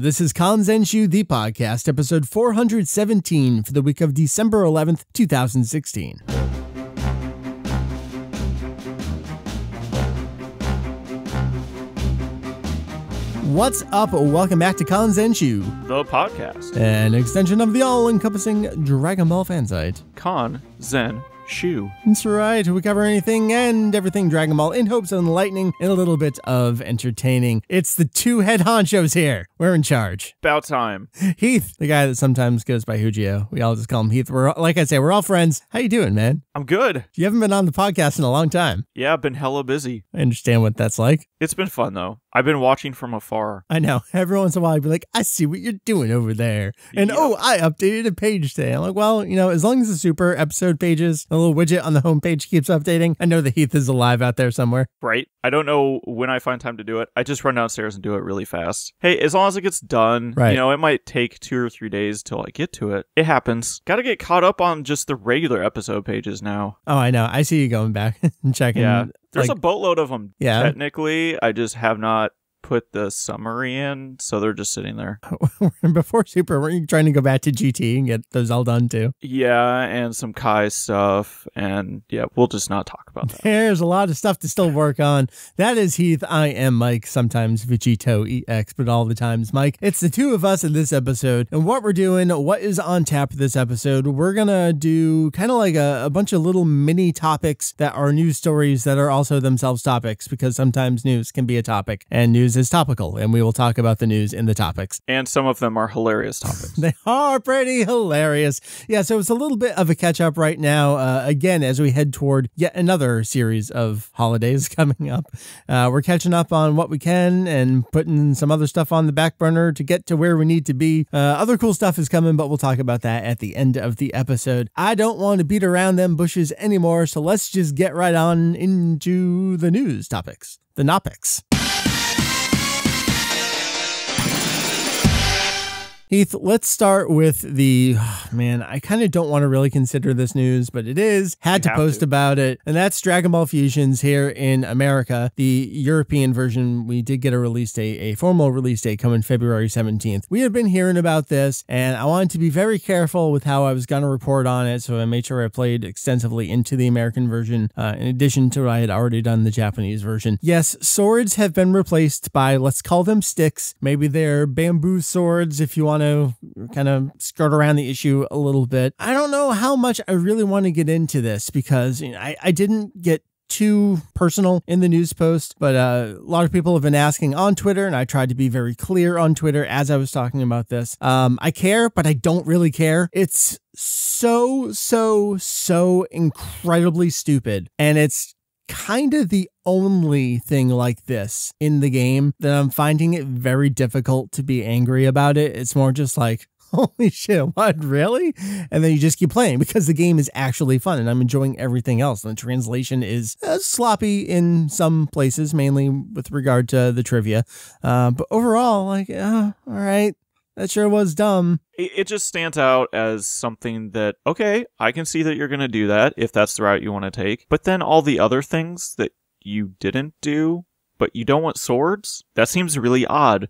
This is Kanzenshuu, the podcast, episode 417 for the week of December 11th, 2016. What's up? Welcome back to Kanzenshuu, the podcast, an extension of the all-encompassing Dragon Ball fan site. Kanzenshuu. That's right. We cover anything and everything Dragon Ball in hopes of enlightening and a little bit of entertaining. It's the two head honchos here. We're in charge. About time. Heath, the guy that sometimes goes by Hujio. We all just call him Heath. We're, like I say, we're all friends. How you doing, man? I'm good. You haven't been on the podcast in a long time. Yeah, I've been hella busy. I understand what that's like. It's been fun, though. I've been watching from afar. I know. Every once in a while, I'd be like, I see what you're doing over there. And, oh, I updated a page today. I'm like, well, you know, as long as the super episode pages, the little widget on the homepage keeps updating, I know the Heath is alive out there somewhere. Right. I don't know when I find time to do it. I just run downstairs and do it really fast. Hey, as long as it gets done, right. You know, it might take 2 or 3 days till I get to it. It happens. Got to get caught up on just the regular episode pages now. Oh, I know. I see you going back and checking. Yeah. There's a boatload of them. Yeah. Technically, I just have not put the summary in, so they're just sitting there. Before Super, weren't you trying to go back to GT and get those all done too? Yeah, and some Kai stuff, and yeah, we'll just not talk about that. There's a lot of stuff to still work on. That is Heath. I am Mike, sometimes Vegito EX, but all the times Mike. It's the two of us in this episode, and what we're doing, what is on tap this episode, we're gonna do kind of like a bunch of little mini topics that are news stories that are also themselves topics, because sometimes news can be a topic, and news is topical, and we will talk about the news in the topics. And some of them are hilarious topics. They are pretty hilarious. Yeah, so it's a little bit of a catch-up right now, again, as we head toward yet another series of holidays coming up. We're catching up on what we can and putting some other stuff on the back burner to get to where we need to be. Other cool stuff is coming, but we'll talk about that at the end of the episode. I don't want to beat around them bushes anymore, so let's just get right on into the news topics, the Nopics. Heath, let's start with I kind of don't want to really consider this news, but it is. Had to post about it. And that's Dragon Ball Fusions here in America. The European version, we did get a release date, a formal release date coming February 17th. We had been hearing about this, and I wanted to be very careful with how I was going to report on it, so I made sure I played extensively into the American version, in addition to what I had already done the Japanese version. Yes, swords have been replaced by, let's call them sticks. Maybe they're bamboo swords if you want to kind of skirt around the issue a little bit. I don't know how much I really want to get into this because I didn't get too personal in the news post, but a lot of people have been asking on Twitter, and I tried to be very clear on Twitter as I was talking about this. I care, but I don't really care. It's so incredibly stupid, and it's kind of the only thing like this in the game that I'm finding it very difficult to be angry about it. It's more just like, holy shit, what, really? And then you just keep playing because the game is actually fun and I'm enjoying everything else. And the translation is sloppy in some places, mainly with regard to the trivia. But overall, like, all right. That sure was dumb. It just stands out as something that, okay, I can see that you're going to do that if that's the route you want to take. But then all the other things that you didn't do, but you don't want swords? That seems really odd.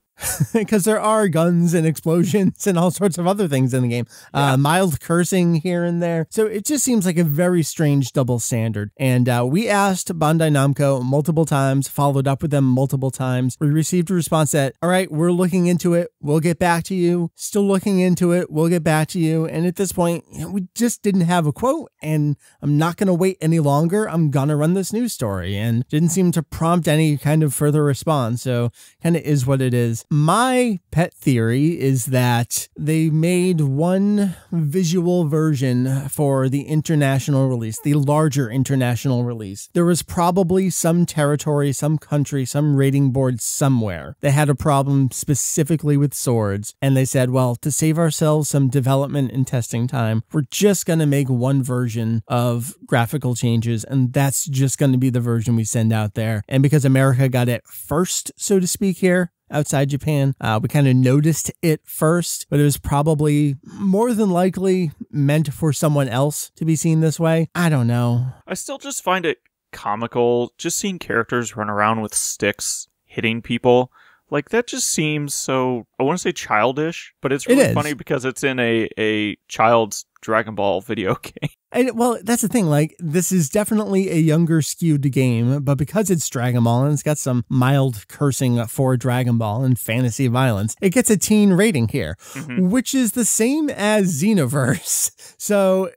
Because there are guns and explosions and all sorts of other things in the game. Yeah. Mild cursing here and there. So it just seems like a very strange double standard. And we asked Bandai Namco multiple times, followed up with them multiple times. We received a response that, all right, we're looking into it. We'll get back to you. Still looking into it. We'll get back to you. And at this point, we just didn't have a quote. And I'm not going to wait any longer. I'm going to run this news story. And didn't seem to prompt any kind of further response. So kind of is what it is. My pet theory is that they made one visual version for the international release, the larger international release. There was probably some territory, some country, some rating board somewhere that had a problem specifically with swords. And they said, well, to save ourselves some development and testing time, we're just going to make one version of graphical changes. And that's just going to be the version we send out there. And because America got it first, so to speak, here, outside Japan, we kind of noticed it first, but it was probably more than likely meant for someone else to be seen this way. I don't know. I still just find it comical just seeing characters run around with sticks hitting people. Like, that just seems so, I want to say childish, but it's really funny because it's in a child's Dragon Ball video game. And, well, that's the thing. Like, this is definitely a younger skewed game, but because it's Dragon Ball and it's got some mild cursing for Dragon Ball and fantasy violence, it gets a teen rating here, which is the same as Xenoverse. So,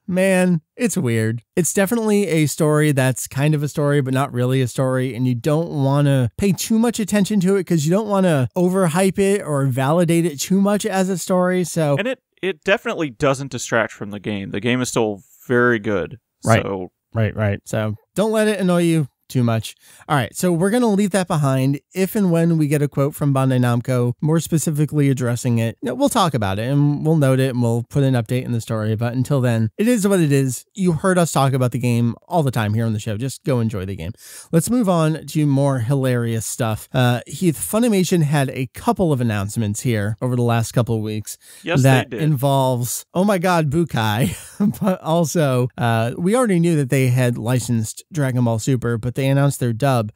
man, it's weird. It's definitely a story that's kind of a story, but not really a story. And you don't want to pay too much attention to it because you don't want to overhype it or validate it too much as a story. So, and it definitely doesn't distract from the game. The game is still very good. Right. So. Right. So don't let it annoy you too much. All right, so we're going to leave that behind. If and when we get a quote from Bandai Namco, more specifically addressing it, we'll talk about it and we'll note it and we'll put an update in the story. But until then, it is what it is. You heard us talk about the game all the time here on the show. Just go enjoy the game. Let's move on to more hilarious stuff. Heath, Funimation had a couple of announcements here over the last couple of weeks. Yes, that they did. Involves, oh my God, Bukai. But also, we already knew that they had licensed Dragon Ball Super, but they announced their dub.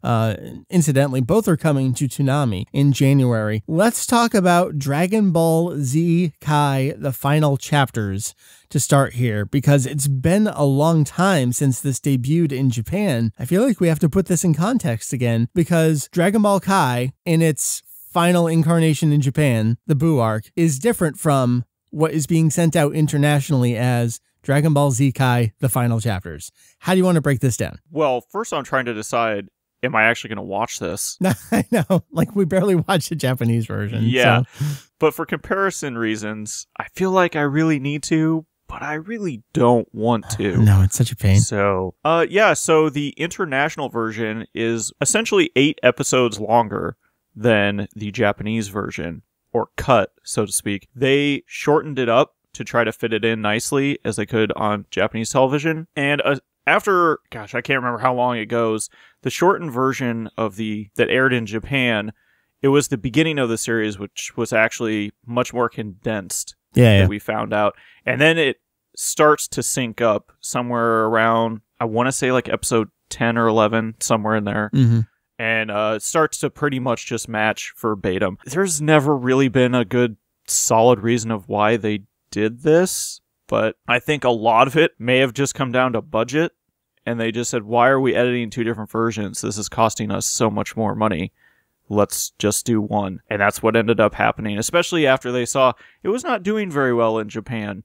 Incidentally, both are coming to Toonami in January. Let's talk about Dragon Ball Z Kai, the final chapters, to start here, because it's been a long time since this debuted in Japan. I feel like we have to put this in context again, because Dragon Ball Kai, in its final incarnation in Japan, the Buu arc, is different from what is being sent out internationally as Dragon Ball Z Kai, the final chapters. How do you want to break this down? Well, first I'm trying to decide, am I actually going to watch this? I know, like we barely watched the Japanese version. Yeah, so. But for comparison reasons, I feel like I really need to, but I really don't want to. No, it's such a pain. So, so the international version is essentially 8 episodes longer than the Japanese version, or cut, so to speak. They shortened it up to try to fit it in nicely as they could on Japanese television. And after, I can't remember how long it goes, the shortened version of that aired in Japan, it was the beginning of the series, which was actually much more condensed that we found out. And then it starts to sync up somewhere around, I want to say like episode 10 or 11, somewhere in there. Mm-hmm. And it starts to pretty much just match verbatim. There's never really been a good, solid reason of why they did this, but I think a lot of it may have just come down to budget, and they just said, why are we editing 2 different versions? This is costing us so much more money. Let's just do one. And that's what ended up happening, especially after they saw it was not doing very well in Japan,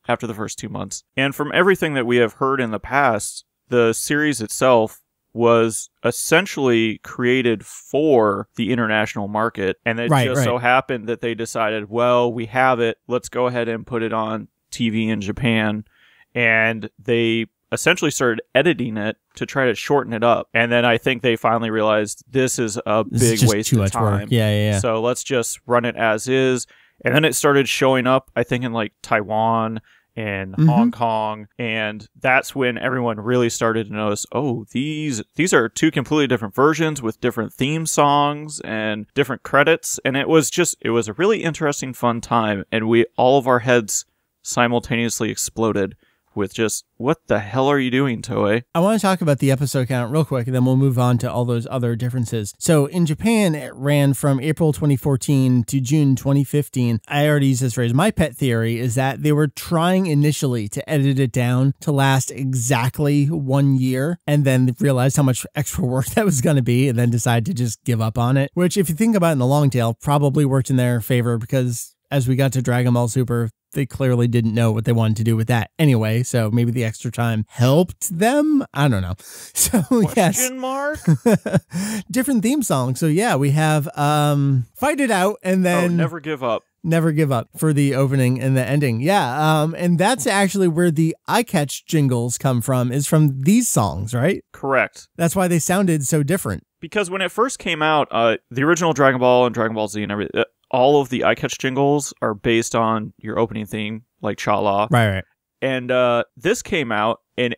after the first 2 months. And from everything that we have heard in the past, the series itself was essentially created for the international market. And it so happened that they decided, well, we have it. Let's go ahead and put it on TV in Japan. And they essentially started editing it to try to shorten it up. And then I think they finally realized this is a big waste of time. Work. Yeah. So let's just run it as is. And then it started showing up, I think, in like Taiwan and Hong Kong, and that's when everyone really started to notice, oh, these are 2 completely different versions with different theme songs and different credits, and it was a really interesting, fun time, and all of our heads simultaneously exploded with just, what the hell are you doing, Toei? I want to talk about the episode count real quick, and then we'll move on to all those other differences. So in Japan, it ran from April 2014 to June 2015. I already used this phrase. My pet theory is that they were trying initially to edit it down to last exactly 1 year, and then realized how much extra work that was going to be, and then decided to just give up on it, which, if you think about it in the long tail, probably worked in their favor, because as we got to Dragon Ball Super, they clearly didn't know what they wanted to do with that anyway, so maybe the extra time helped them? I don't know. So, Question mark? Different theme songs. So, yeah, we have Fight It Out, and then... Never Give Up. Never Give Up for the opening and the ending. Yeah, and that's actually where the eye catch jingles come from, is from these songs, right? Correct. That's why they sounded so different. Because when it first came out, the original Dragon Ball and Dragon Ball Z and everything... all of the eye catch jingles are based on your opening theme, like Cha-La. Right. And this came out, and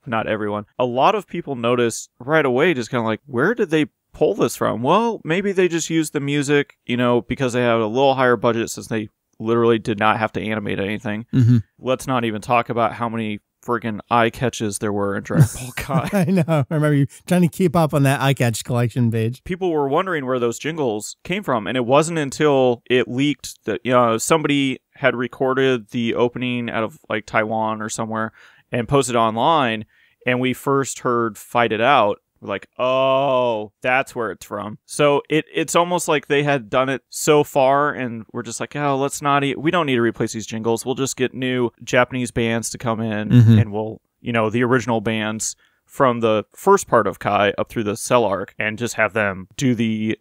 not everyone, a lot of people noticed right away, just kind of like, where did they pull this from? Well, maybe they just used the music, because they have a little higher budget, since they literally did not have to animate anything. Mm-hmm. Let's not even talk about how many friggin' eye catches there were in Dragon Ball Kai. I know. I remember you trying to keep up on that eye catch collection page. People were wondering where those jingles came from, and it wasn't until it leaked that somebody had recorded the opening out of like Taiwan or somewhere and posted online, and we first heard "Fight It Out." We're like, oh, that's where it's from. So it's almost like they had done it so far, and we're just like, oh, we don't need to replace these jingles. We'll just get new Japanese bands to come in, and we'll, the original bands from the first part of Kai up through the Cell arc, and just have them do the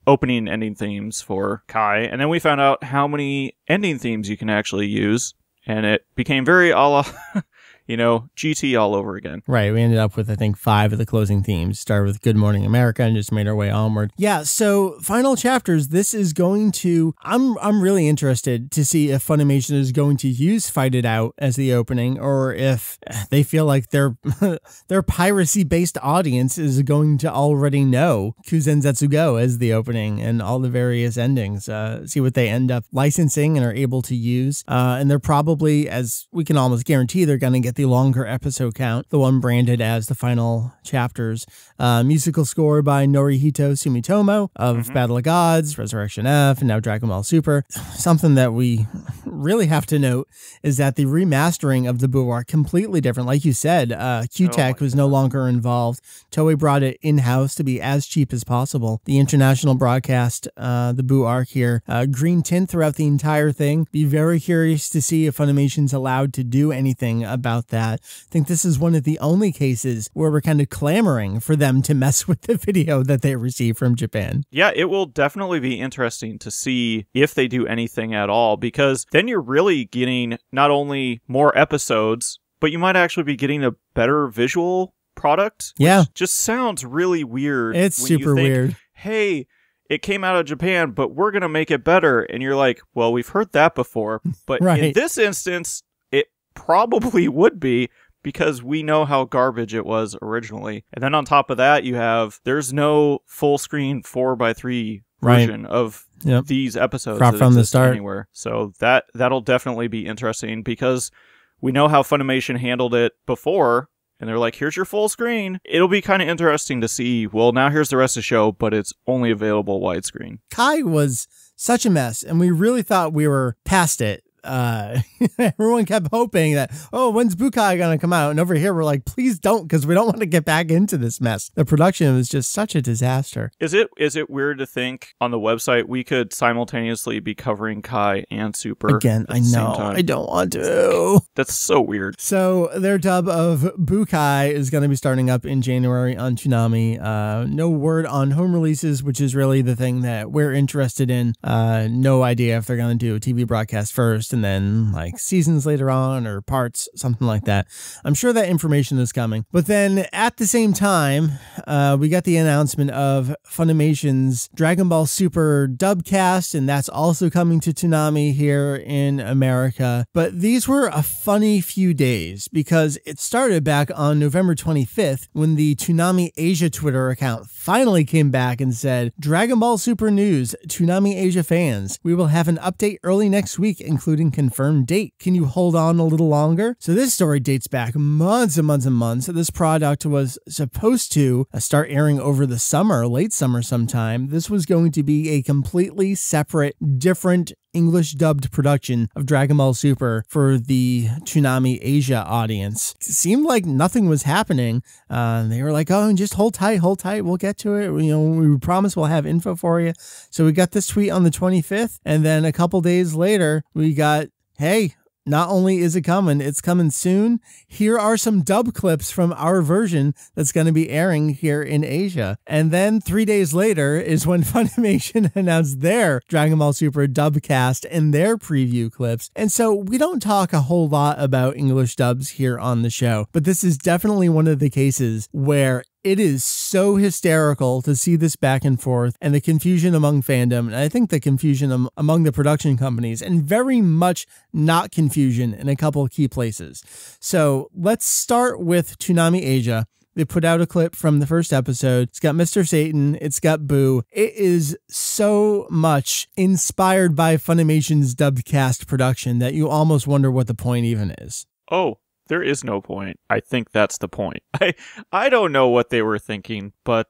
opening and ending themes for Kai. And then we found out how many ending themes you can actually use, and it became very a la... GT all over again. Right. We ended up with, I think, 5 of the closing themes. Started with Good Morning America and just made our way onward. Yeah. So final chapters, this is going to, I'm really interested to see if Funimation is going to use Fight It Out as the opening, or if they feel like their piracy-based audience is going to already know Kuzen Zetsugo as the opening and all the various endings. See what they end up licensing and are able to use. And they're probably, as we can almost guarantee, they're going to get the longer episode count, the one branded as the final chapters. Musical score by Norihito Sumitomo of Battle of Gods, Resurrection F, and now Dragon Ball Super. Something that we really have to note is that the remastering of the Buu are completely different. Like you said, Q-Tech was no longer involved. Toei brought it in-house to be as cheap as possible. The international broadcast, the Buu arc here, green tint throughout the entire thing. Be very curious to see if Funimation's allowed to do anything about that. I think this is one of the only cases where we're kind of clamoring for them to mess with the video that they receive from Japan. Yeah, it will definitely be interesting to see if they do anything at all, because then you're really getting not only more episodes, but you might actually be getting a better visual product. Yeah. Just sounds really weird. It's super weird. Hey, it came out of Japan, but we're going to make it better. And you're like, well, we've heard that before. But right. In this instance, it probably would be, because we know how garbage it was originally. And then on top of that, there's no full screen 4:3 version of these episodes Drop from the start anywhere. So that'll definitely be interesting, because we know how Funimation handled it before. And they're like, here's your full screen. It'll be kind of interesting to see, well, now here's the rest of the show, but it's only available widescreen. Kai was such a mess, and we really thought we were past it. Everyone kept hoping that, when's Bukai gonna come out? And over here we're like, please don't, because we don't want to get back into this mess. The production was just such a disaster. Is it weird to think on the website we could simultaneously be covering Kai and Super again? I know, I don't want to. That's so weird. So their dub of Bukai is going to be starting up in January on Toonami. No word on home releases, which is really the thing that we're interested in. No idea if they're going to do a TV broadcast first and then like seasons later on, or parts, something like that. I'm sure that information is coming. But then at the same time, we got the announcement of Funimation's Dragon Ball Super dubcast, and that's also coming to Toonami here in America. But these were a funny few days, because it started back on November 25th when the Toonami Asia Twitter account finally came back and said, Dragon Ball Super news, Toonami Asia fans, we will have an update early next week, including confirmed date. Can you hold on a little longer? So this story dates back months and months and months. This product was supposed to start airing over the summer, late summer sometime. This was going to be a completely separate, different English dubbed production of Dragon Ball Super for the Toonami Asia audience. It seemed like nothing was happening. They were like, just hold tight, we'll get to it. We promise we'll have info for you. So we got this tweet on the 25th, and then a couple days later, we got, hey, not only is it coming, it's coming soon. Here are some dub clips from our version that's going to be airing here in Asia. And then 3 days later is when Funimation announced their Dragon Ball Super dubcast and their preview clips. And so we don't talk a whole lot about English dubs here on the show, but this is definitely one of the cases where it is so hysterical to see this back and forth, and the confusion among fandom, and I think the confusion among the production companies, and very much not confusion in a couple of key places. So let's start with Toonami Asia. They put out a clip from the first episode. It's got Mr. Satan. It's got Buu. It is so much inspired by Funimation's dubcast production that you almost wonder what the point even is. Oh, There is no point. I think that's the point. I don't know what they were thinking, but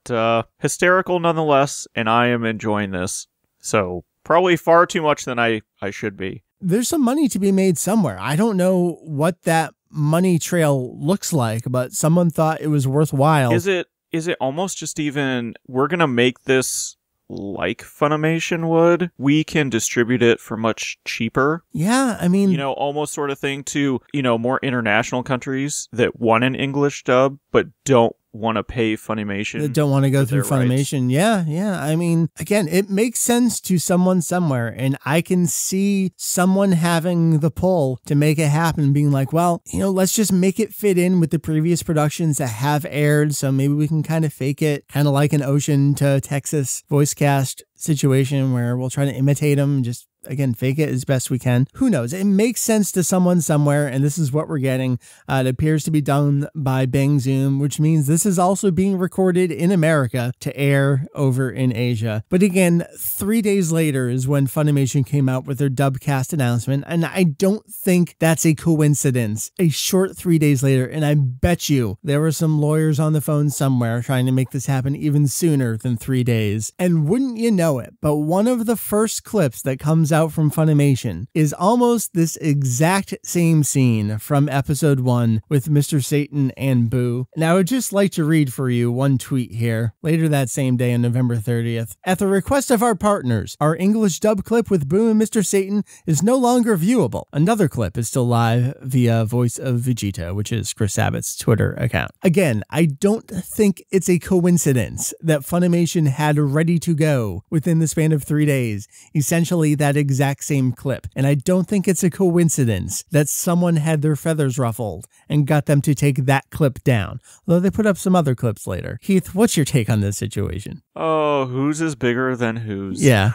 hysterical nonetheless, and I am enjoying this. So probably far too much than I should be. There's some money to be made somewhere. I don't know what that money trail looks like, but someone thought it was worthwhile. Is it almost just even, we're going to make this like Funimation would? We can distribute it for much cheaper. Yeah, I mean... almost sort of thing to, more international countries that want an English dub, but don't want to pay Funimation. That don't want to go through Funimation. Rights. Yeah. I mean, again, it makes sense to someone somewhere, and I can see someone having the pull to make it happen, being like, well, let's just make it fit in with the previous productions that have aired, so maybe we can kind of fake it, kind of like an Ocean to Texas voice cast situation where we'll try to imitate them and just, again, fake it as best we can. Who knows? It makes sense to someone somewhere, and this is what we're getting. It appears to be done by Bang Zoom, which means this is also being recorded in America to air over in Asia. But again, 3 days later is when Funimation came out with their dubcast announcement, and I don't think that's a coincidence. A short 3 days later, and I bet you there were some lawyers on the phone somewhere trying to make this happen even sooner than 3 days. And wouldn't you know it, but one of the first clips that comes out from Funimation is almost this exact same scene from episode 1 with Mr. Satan and Boo. And I would just like to read for you one tweet here. Later that same day on November 30th. At the request of our partners, our English dub clip with Boo and Mr. Satan is no longer viewable. Another clip is still live via Voice of Vegeta, which is Chris Sabat's Twitter account. Again, I don't think it's a coincidence that Funimation had ready to go within the span of 3 days, essentially that exact same clip. And I don't think it's a coincidence that someone had their feathers ruffled and got them to take that clip down, though they put up some other clips later. Heath, what's your take on this situation? Oh, whose is bigger than whose? Yeah.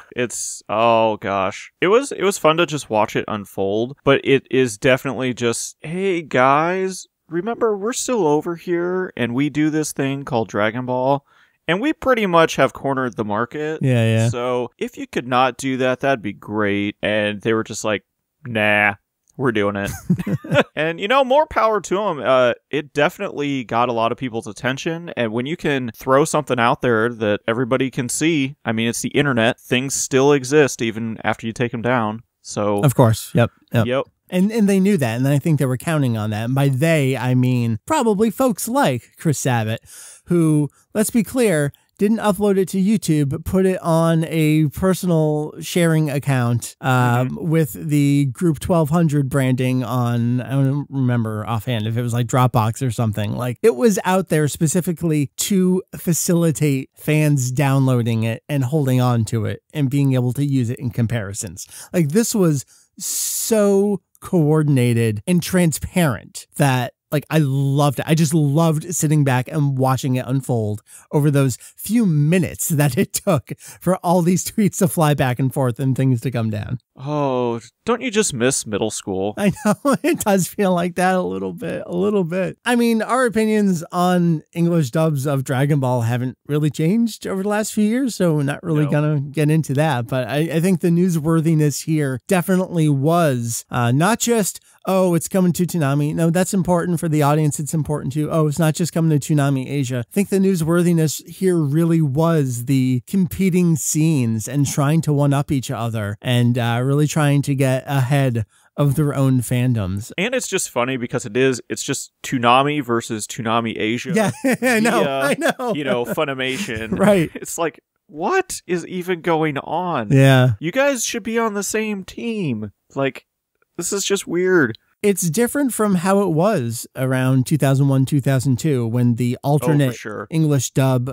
Oh gosh. It was fun to just watch it unfold, but it is definitely just, hey guys, remember we're still over here and we do this thing called Dragon Ball. And we pretty much have cornered the market. Yeah. So if you could not do that, that'd be great. And they were just like, nah, we're doing it. And, more power to them. It definitely got a lot of people's attention. And when you can throw something out there that everybody can see, I mean, it's the internet. Things still exist even after you take them down. So, of course. Yep. And they knew that, and I think they were counting on that. And by they, I mean probably folks like Chris Sabat, who, let's be clear, didn't upload it to YouTube, but put it on a personal sharing account with the Group 1200 branding on, I don't remember offhand if it was like Dropbox or something. Like, it was out there specifically to facilitate fans downloading it and holding on to it and being able to use it in comparisons. Like, this was so coordinated and transparent that I loved it. I just loved sitting back and watching it unfold over those few minutes that it took for all these tweets to fly back and forth and things to come down. Oh, don't you just miss middle school? I know, it does feel like that a little bit. I mean, our opinions on English dubs of Dragon Ball haven't really changed over the last few years, so we're not really gonna get into that. But I think the newsworthiness here definitely was not just, oh, it's coming to Toonami. No, that's important for the audience. It's important too. Oh, it's not just coming to Toonami Asia. I think the newsworthiness here really was the competing scenes and trying to one-up each other and really trying to get ahead of their own fandoms. And it's just funny because it's just Toonami versus Toonami Asia. Yeah, I know. Funimation. Right. It's like, what is even going on? Yeah. You guys should be on the same team. Like, this is just weird. It's different from how it was around 2001, 2002, when the alternate English dub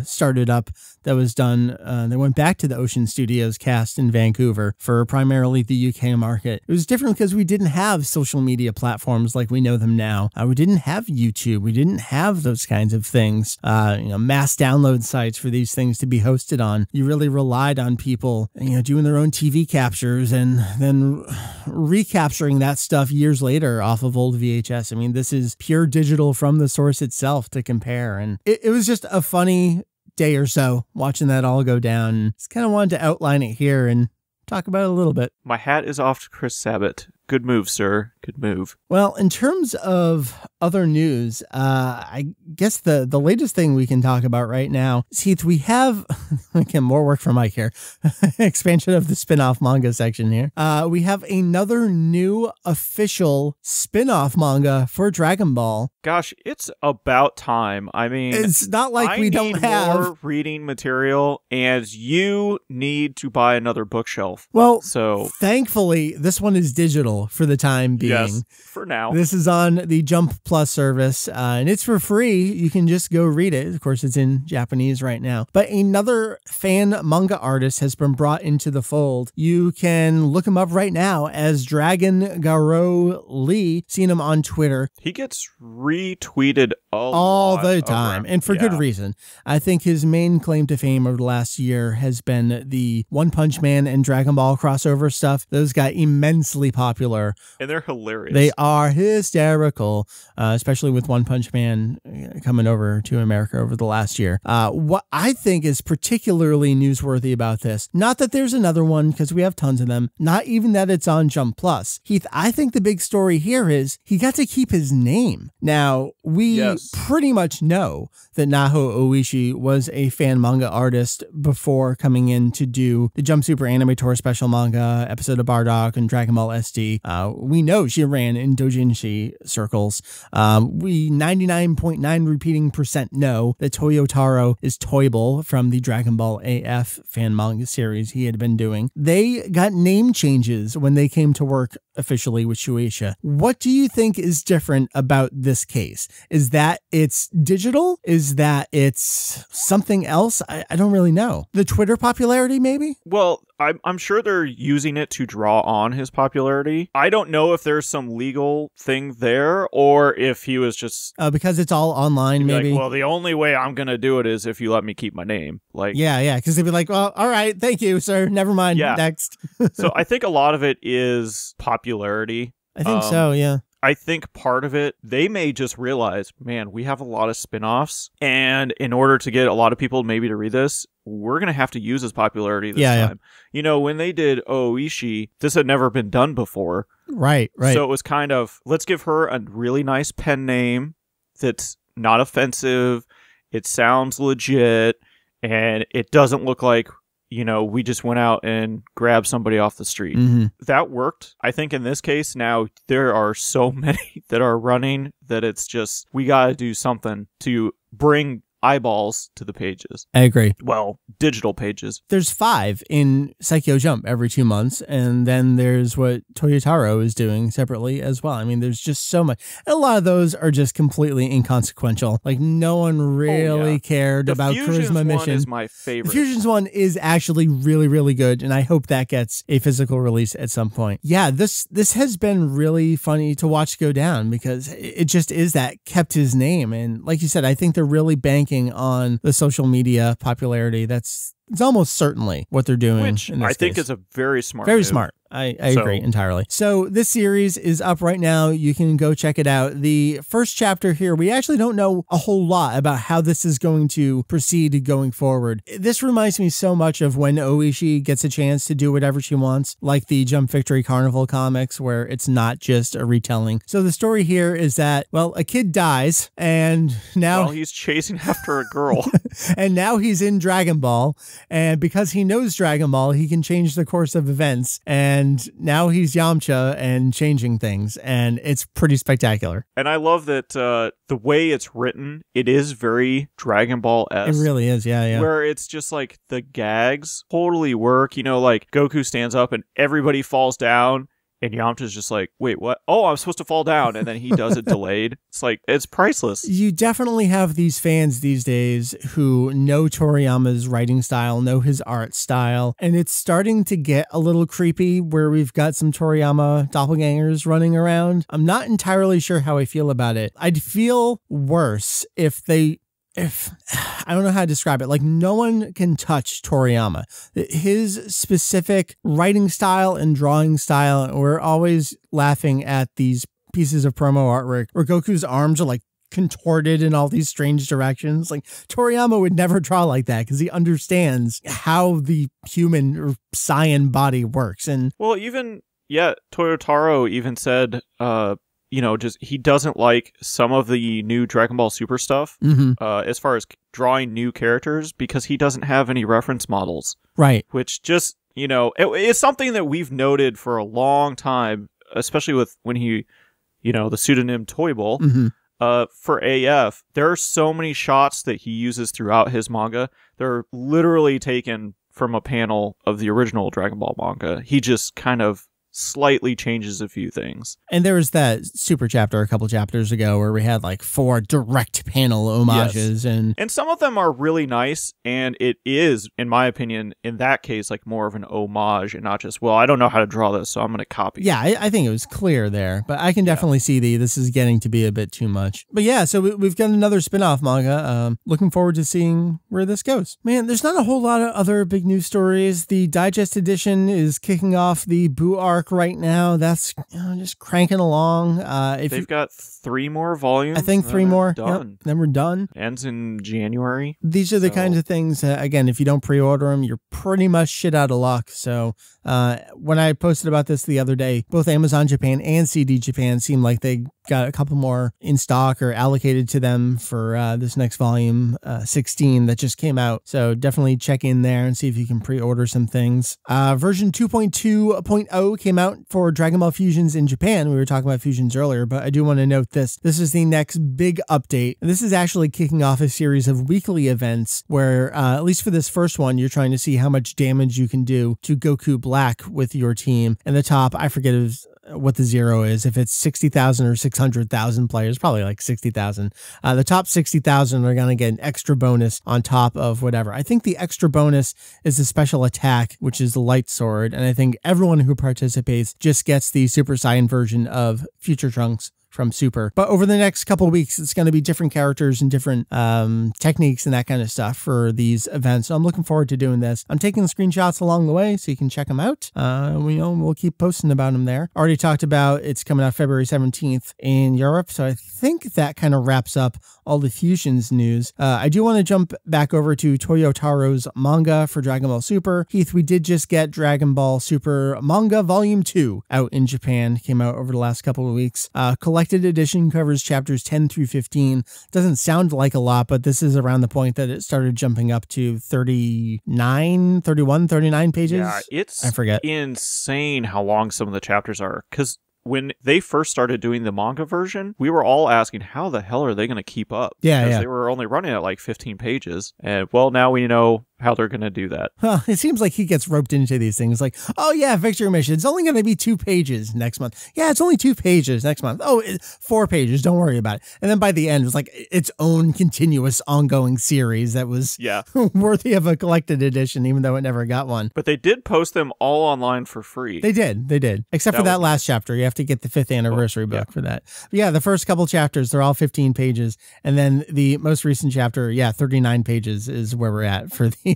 started up that was done. They went back to the Ocean Studios cast in Vancouver for primarily the UK market. It was different because we didn't have social media platforms like we know them now. We didn't have YouTube. We didn't have those kinds of things, mass download sites for these things to be hosted on. You really relied on people, doing their own TV captures and then recapturing that stuff years later off of old VHS. I mean, this is pure digital from the source itself to compare. And it was just a funny day or so watching that all go down. Just kind of wanted to outline it here and talk about it a little bit. My hat is off to Chris Sabat. Good move, sir. Good move. Well, in terms of other news, I guess the latest thing we can talk about right now is, Heath, we have, again, more work for Mike here, expansion of the spin-off manga section here. We have another new official spin-off manga for Dragon Ball. Gosh, it's about time. I mean, it's not like we don't have more reading material, and you need to buy another bookshelf. Well, so thankfully, this one is digital for the time being. Yes, for now. This is on the Jump Plus service, and it's for free. You can just go read it. Of course, it's in Japanese right now. But another fan manga artist has been brought into the fold. You can look him up right now as Dragon Garo Lee. Seen him on Twitter. He gets retweeted all the time, and for good reason. I think his main claim to fame over the last year has been the One Punch Man and Dragon Ball crossover stuff. Those got immensely popular. And they're hilarious. They are hysterical, especially with One Punch Man coming over to America over the last year. What I think is particularly newsworthy about this, not that there's another one, because we have tons of them, not even that it's on Jump Plus. Heath, I think the big story here is he got to keep his name. Now, we pretty much know that Naho Oishi was a fan manga artist before coming in to do the Jump Super Anime Tour special manga, episode of Bardock, and Dragon Ball SD. We know she ran in doujinshi circles. We 99.9 repeating % know that Toyotaro is Toyble from the Dragon Ball AF fan manga series he had been doing. They got name changes when they came to work officially with Shueisha. What do you think is different about this case? Is that it's digital? Is that it's something else? I don't really know. The Twitter popularity, maybe? Well, I'm sure they're using it to draw on his popularity. I don't know if there's some legal thing there or if he was just... because it's all online, maybe? Like, well, the only way I'm going to do it is if you let me keep my name. Like, yeah, because they'd be like, well, all right, thank you, sir. Never mind. Yeah. Next. So I think a lot of it is popularity. I think so, yeah. I think part of it, they may just realize, man, we have a lot of spin-offs, and in order to get a lot of people maybe to read this, we're going to have to use his popularity this time. You know, when they did Oishi, this had never been done before. Right. So it was kind of, let's give her a really nice pen name that's not offensive, it sounds legit, and it doesn't look like, you know, we just went out and grabbed somebody off the street. That worked. I think in this case now, there are so many that are running that it's just, we got to do something to bring eyeballs to the pages. I agree. Well, digital pages. There's 5 in Psycho Jump every 2 months, and then there's what Toyotaro is doing separately as well. I mean, there's just so much. And a lot of those are just completely inconsequential. Like, no one really cared about Charisma Mission. The Fusions one is my favorite. The Fusions one is actually really, really good, and I hope that gets a physical release at some point. Yeah, this has been really funny to watch go down because it just is that kept his name. And like you said, I think they're really banking on the social media popularity. It's almost certainly what they're doing. Which in this I think case. is a very smart Very move. smart. I agree entirely. So this series is up right now. You can go check it out. The first chapter here, we actually don't know a whole lot about how this is going to proceed going forward. This reminds me so much of when Oishi gets a chance to do whatever she wants, like the Jump Victory Carnival comics, where it's not just a retelling. So the story here is that, well, a kid dies, and now... Well, he's chasing after a girl. And now he's in Dragon Ball, and because he knows Dragon Ball, he can change the course of events, and now he's Yamcha and changing things, and it's pretty spectacular. And I love that the way it's written, it is very Dragon Ball-esque. It really is, yeah. Where it's just like the gags totally work. You know, like Goku stands up and everybody falls down. And Yamcha's just like, wait, what? Oh, I'm supposed to fall down. And then he does it delayed. It's like, it's priceless. You definitely have these fans these days who know Toriyama's writing style, know his art style. And it's starting to get a little creepy where we've got some Toriyama doppelgangers running around. I'm not entirely sure how I feel about it. I'd feel worse if I don't know how to describe it. Like, no one can touch Toriyama. His specific writing style and drawing style, we're always laughing at these pieces of promo artwork where Goku's arms are like contorted in all these strange directions. Like, Toriyama would never draw like that because he understands how the human or Saiyan body works. And well, even Yeah, Toyotaro even said, just he doesn't like some of the new Dragon Ball Super stuff as far as drawing new characters because he doesn't have any reference models. Right. Which just, it's something that we've noted for a long time, especially with when he, the pseudonym Toyble. For AF, there are so many shots that he uses throughout his manga. They're literally taken from a panel of the original Dragon Ball manga. He just kind of slightly changes a few things. And there was that super chapter a couple chapters ago where we had like 4 direct panel homages. Yes. And some of them are really nice, and it is, in my opinion, in that case, like more of an homage and not just, well, I don't know how to draw this, so I'm going to copy. Yeah, I think it was clear there, but I can definitely see this is getting to be a bit too much. But yeah, so we've got another spin-off manga. Looking forward to seeing where this goes. Man, there's not a whole lot of other big news stories. The Digest edition is kicking off the Boo arc right now. That's just cranking along. They've got 3 more volumes. I think 3 more. Done. Yep, then we're done. Ends in January. These are the kinds of things, again, if you don't pre-order them, you're pretty much shit out of luck. So when I posted about this the other day, both Amazon Japan and CD Japan seemed like they got a couple more in stock or allocated to them for this next volume, 16, that just came out. So definitely check in there and see if you can pre-order some things. Version 2.2.0 came out for Dragon Ball Fusions in Japan. We were talking about Fusions earlier, but I do want to note this. This is the next big update. And this is actually kicking off a series of weekly events where, at least for this first one, you're trying to see how much damage you can do to Goku Black with your team. And the top, I forget what the 0 is, if it's 60,000 or 600,000 players, probably like 60,000. The top 60,000 are going to get an extra bonus on top of whatever. I think the extra bonus is the special attack, which is the light sword. And I think everyone who participates just gets the Super Saiyan version of Future Trunks from Super. But over the next couple of weeks, it's going to be different characters and different techniques and that kind of stuff for these events. So I'm looking forward to doing this. I'm taking screenshots along the way so you can check them out. We'll keep posting about them there. Already talked about it's coming out February 17th in Europe. So I think that kind of wraps up all the Fusions news. I do want to jump back over to Toyotaro's manga for Dragon Ball Super. Heath, we did just get Dragon Ball Super Manga Volume 2 out in Japan. Came out over the last couple of weeks. Collected edition covers chapters 10 through 15. Doesn't sound like a lot, but this is around the point that it started jumping up to 39 pages. Yeah, it's I forget. Insane how long some of the chapters are, because when they first started doing the manga version, we were all asking, how the hell are they going to keep up? Because they were only running at like 15 pages. And well, now we know how they're going to do that. Well, it seems like he gets roped into these things. Like, oh yeah, Victory Mission, it's only going to be 2 pages next month. Yeah, it's only 2 pages next month. Oh, 4 pages, don't worry about it. And then by the end, it was like its own continuous ongoing series that was worthy of a collected edition, even though it never got one. But they did post them all online for free. They did. Except for that last chapter. You have to get the 5th anniversary book for that. But yeah, the first couple chapters, they're all 15 pages. And then the most recent chapter, 39 pages is where we're at for these.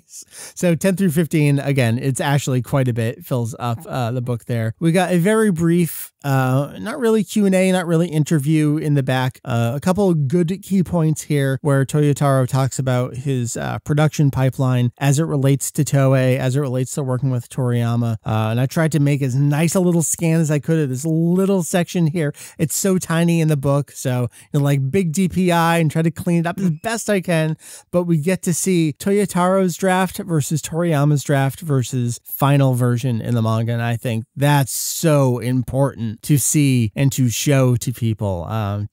So 10 through 15, again, it's actually quite a bit, fills up the book there. We got a very brief, not really Q&A, not really interview in the back. A couple of good key points here where Toyotaro talks about his production pipeline as it relates to Toei, as it relates to working with Toriyama. And I tried to make as nice a little scan as I could of this little section here. It's so tiny in the book, so like big DPI and try to clean it up as best I can. But we get to see Toyotaro's draft versus Toriyama's draft versus final version in the manga, and I think that's so important to see and to show to people.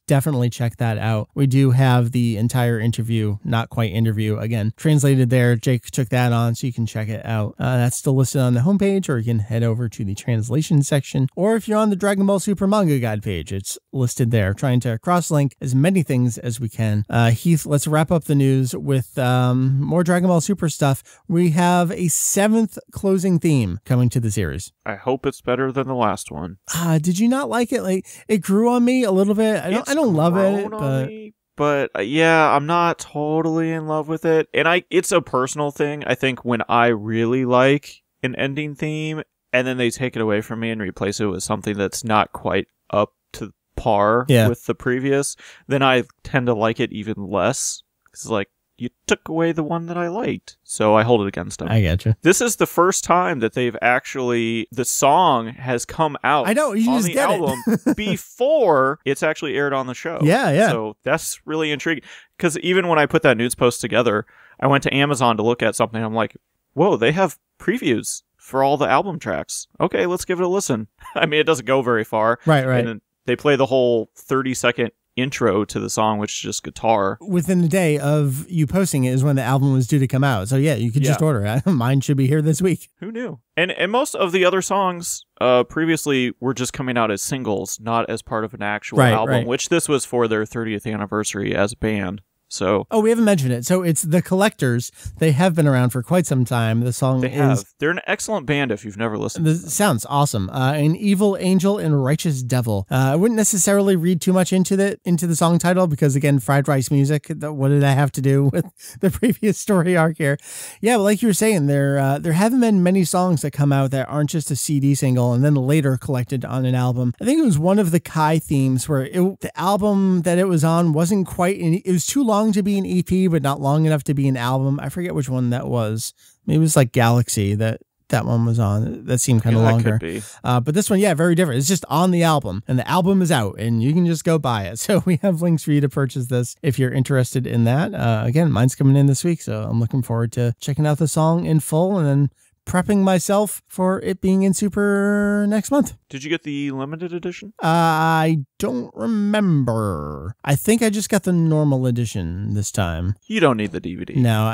Definitely check that out. We do have the entire interview, not quite interview, again, translated there. Jake took that on, so you can check it out. That's still listed on the homepage, or you can head over to the translation section, or if you're on the Dragon Ball Super Manga Guide page, it's listed there. Trying to cross-link as many things as we can. Heath, let's wrap up the news with more Dragon Ball Super stuff. We have a 7th closing theme coming to the series. I hope it's better than the last one. Did you not like it? Like, it grew on me a little bit. I don't love it, but yeah, I'm not totally in love with it. And it's a personal thing. I think when I really like an ending theme and then they take it away from me and replace it with something that's not quite up to par with the previous, then I tend to like it even less. It's like, you took away the one that I liked. So I hold it against them. I getcha. This is the first time that they've the song has come out I know, you on just the get album it. before it's actually aired on the show. Yeah. So that's really intriguing. Because even when I put that news post together, I went to Amazon to look at something. I'm like, whoa, they have previews for all the album tracks. Okay, let's give it a listen. I mean, it doesn't go very far. Right. And then they play the whole 30-second intro to the song, which is just guitar. Within a day of you posting it is when the album was due to come out. So yeah, you could just order it. Mine should be here this week. Who knew? And most of the other songs previously were just coming out as singles, not as part of an actual album, which this was for their 30th anniversary as a band. So, we haven't mentioned it. So it's The Collectors. They have been around for quite some time. The song They're an excellent band if you've never listened. Sounds awesome. An Evil Angel and Righteous Devil. I wouldn't necessarily read too much into the song title because, again, fried rice music. What did I have to do with the previous story arc here? Yeah, but like you were saying, there haven't been many songs that come out that aren't just a CD single and then later collected on an album. I think it was one of the Kai themes where the album that it was on wasn't quite, it was too long to be an EP, but not long enough to be an album. I forget which one that was. Maybe it was like Galaxy that one was on. That seemed kind of longer. Could be. But this one, very different. It's just on the album, and the album is out, and you can just go buy it. So we have links for you to purchase this if you're interested in that. Again, mine's coming in this week, so I'm looking forward to checking out the song in full and then prepping myself for it being in Super next month. Did you get the limited edition? I don't remember. I think I just got the normal edition this time. You don't need the DVD. No,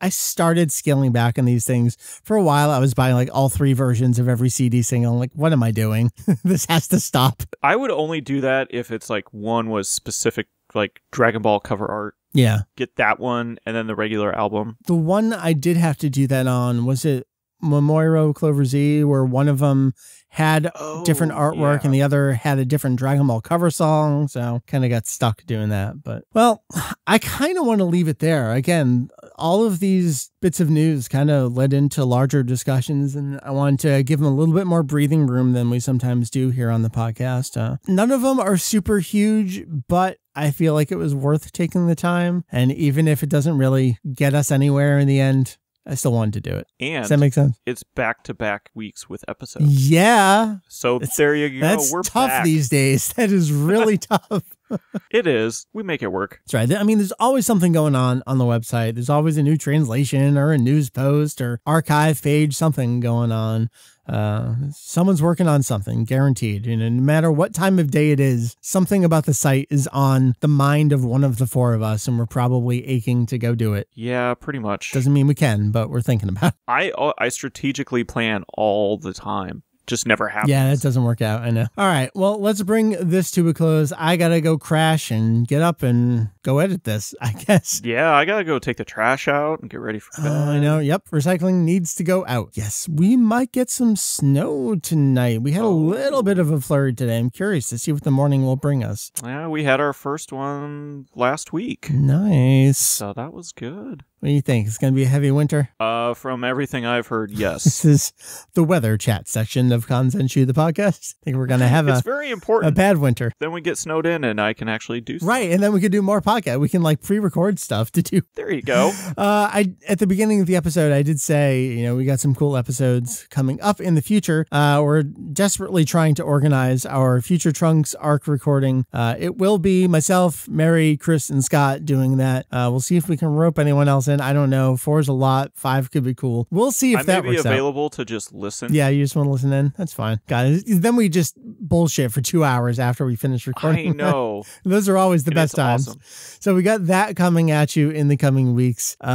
I started scaling back on these things. For a while, I was buying like all 3 versions of every CD single. I'm like, what am I doing? This has to stop. I would only do that if it's like one was specific, like Dragon Ball cover art. Yeah. Get that one and then the regular album. The one I did have to do that on, was it Momoiro Clover Z, where one of them had different artwork and the other had a different Dragon Ball cover song. So kind of got stuck doing that. But, well, I kind of want to leave it there. Again, all of these bits of news kind of led into larger discussions, and I wanted to give them a little bit more breathing room than we sometimes do here on the podcast. None of them are super huge, but I feel like it was worth taking the time. And even if it doesn't really get us anywhere in the end, I still wanted to do it. And does that make sense? It's back-to-back weeks with episodes. Yeah. So there you go. That's We're tough back. these days. That is really tough. It is. We make it work. That's right. I mean, there's always something going on the website. There's always a new translation or a news post or archive page, something going on. Someone's working on something, guaranteed. No matter what time of day it is, something about the site is on the mind of one of the 4 of us, and we're probably aching to go do it. Yeah, pretty much. Doesn't mean we can, but we're thinking about it. I strategically plan all the time. Just never happens. Yeah, that doesn't work out. I know. All right. Well, let's bring this to a close. I got to go crash and get up and go edit this, I guess. Yeah, I got to go take the trash out and get ready for bed. I know. Yep. Recycling needs to go out. Yes, we might get some snow tonight. We had a little bit of a flurry today. I'm curious to see what the morning will bring us. Yeah, we had our first one last week. Nice. So that was good. What do you think? It's going to be a heavy winter? From everything I've heard, yes. This is the weather chat section of Kanzenshuu, the podcast. I think we're going to have it's very important. A bad winter. Then we get snowed in and I can actually do stuff. Right, and then we can do more podcast. We can like pre-record stuff to do. There you go. At the beginning of the episode, I did say, we got some cool episodes coming up in the future. We're desperately trying to organize our Future Trunks arc recording. It will be myself, Mary, Chris, and Scott doing that. We'll see if we can rope anyone else in. I don't know. 4 is a lot. 5 could be cool. We'll see if that works out. I may be available to just listen. Yeah, you just want to listen in? That's fine. Guys, then we just bullshit for 2 hours after we finish recording. I know. Those are always the best times. Awesome. So we got that coming at you in the coming weeks. We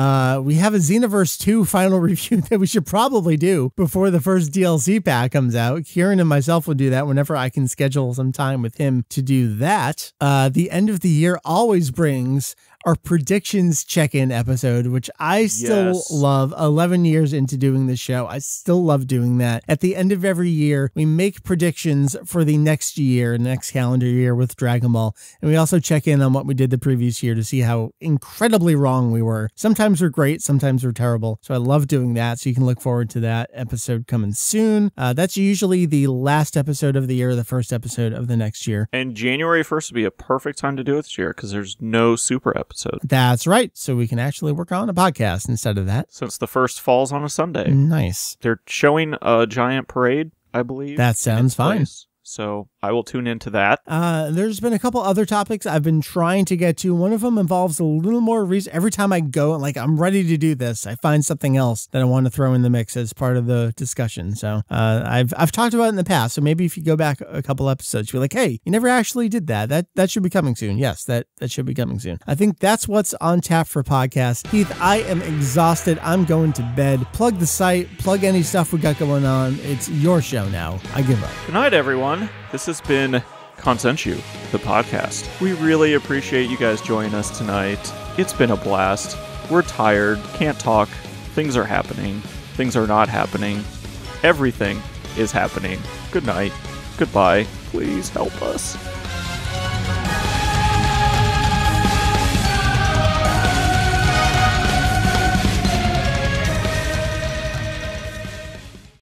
have a Xenoverse 2 final review that we should probably do before the first DLC pack comes out. Kieran and myself will do that whenever I can schedule some time with him to do that. The end of the year always brings our predictions check-in episode, which I still love. 11 years into doing this show, I still love doing that. At the end of every year, we make predictions for the next year, next calendar year with Dragon Ball. And we also check in on what we did the previous year to see how incredibly wrong we were. Sometimes we're great, sometimes we're terrible. So I love doing that. So you can look forward to that episode coming soon. That's usually the last episode of the year, the first episode of the next year. And January 1st would be a perfect time to do it this year because there's no super episode. episode. That's right. So we can actually work on a podcast instead of that. Since the first falls on a Sunday. Nice. They're showing a giant parade, I believe. That sounds fine. So I will tune into that. There's been a couple other topics I've been trying to get to. One of them involves a little more reason. Every time I go, like, I'm ready to do this, I find something else that I want to throw in the mix as part of the discussion. So I've talked about it in the past. So maybe if you go back a couple episodes, you're like, hey, you never actually did that. That should be coming soon. Yes, that should be coming soon. I think that's what's on tap for podcasts. Heath, I am exhausted. I'm going to bed. Plug the site. Plug any stuff we got going on. It's your show now. I give up. Good night, everyone. This has been Kanzenshuu, the podcast. We really appreciate you guys joining us tonight. It's been a blast. We're tired, can't talk. Things are happening. Things are not happening. Everything is happening. Good night. Goodbye. Please help us.